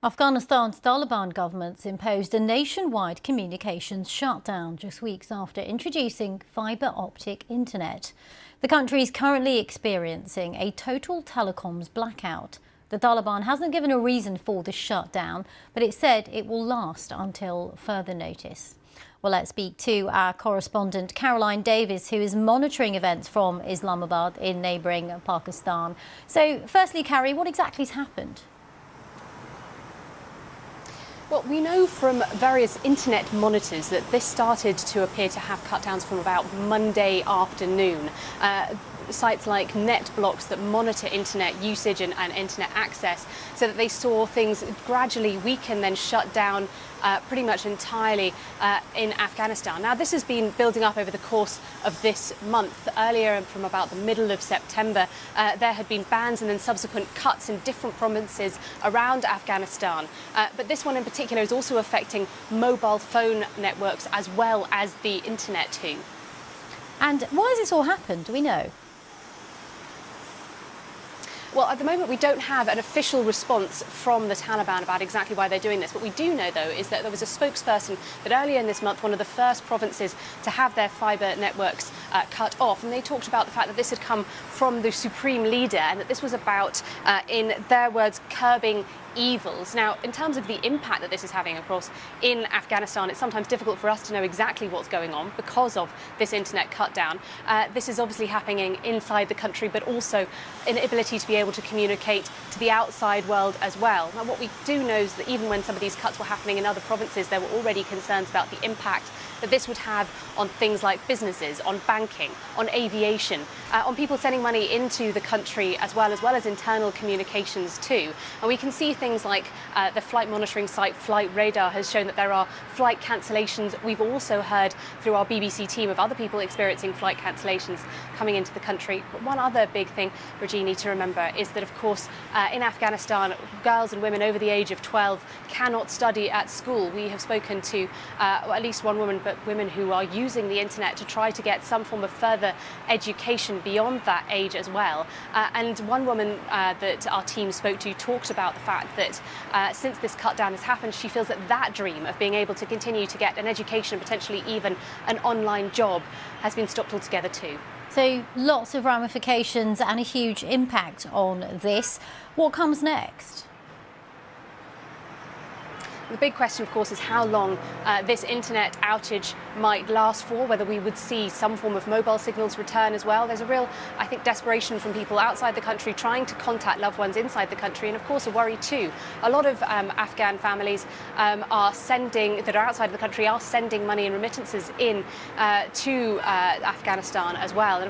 Afghanistan's Taliban government's imposed a nationwide communications shutdown just weeks after introducing fibre optic internet. The country is currently experiencing a total telecoms blackout. The Taliban hasn't given a reason for the shutdown, but it said it will last until further notice. Well, let's speak to our correspondent Caroline Davis, who is monitoring events from Islamabad in neighbouring Pakistan. So, firstly, Carrie, what exactly has happened? Well, we know from various internet monitors that this started to appear to have cut downs from about Monday afternoon. Sites like net blocks that monitor internet usage and internet access, so that they saw things gradually weaken, then shut down pretty much entirely in Afghanistan. Now, this has been building up over the course of this month. Earlier, from about the middle of September, there had been bans and then subsequent cuts in different provinces around Afghanistan. But this one in particular is also affecting mobile phone networks as well as the internet too. And why has this all happened? Do we know? Well, at the moment, we don't have an official response from the Taliban about exactly why they're doing this. What we do know, though, is that there was a spokesperson that earlier in this month, one of the first provinces to have their fibre networks cut off, and they talked about the fact that this had come from the supreme leader and that this was about, in their words, curbing evils. Now, in terms of the impact that this is having, of course, in Afghanistan, it's sometimes difficult for us to know exactly what's going on because of this internet cut down. This is obviously happening inside the country, but also inability to be able to communicate to the outside world as well. Now, what we do know is that even when some of these cuts were happening in other provinces, there were already concerns about the impact that this would have on things like businesses, on banking, on aviation, on people sending money into the country as well as internal communications too. And we can see things like the flight monitoring site Flight Radar has shown that there are flight cancellations. We've also heard through our BBC team of other people experiencing flight cancellations coming into the country. But one other big thing, Reggie, you need to remember is that, of course, in Afghanistan, girls and women over the age of 12 cannot study at school. We have spoken to at least one woman, but women who are using the internet to try to get some form of further education beyond that age as well. And one woman that our team spoke to talked about the fact that since this cut down has happened, she feels that that dream of being able to continue to get an education and potentially even an online job has been stopped altogether too. So lots of ramifications and a huge impact on this. What comes next? The big question, of course, is how long this internet outage might last for, whether we would see some form of mobile signals return as well. There's a real, I think, desperation from people outside the country trying to contact loved ones inside the country, and of course a worry too. A lot of Afghan families that are outside the country are sending money and remittances in to Afghanistan as well. And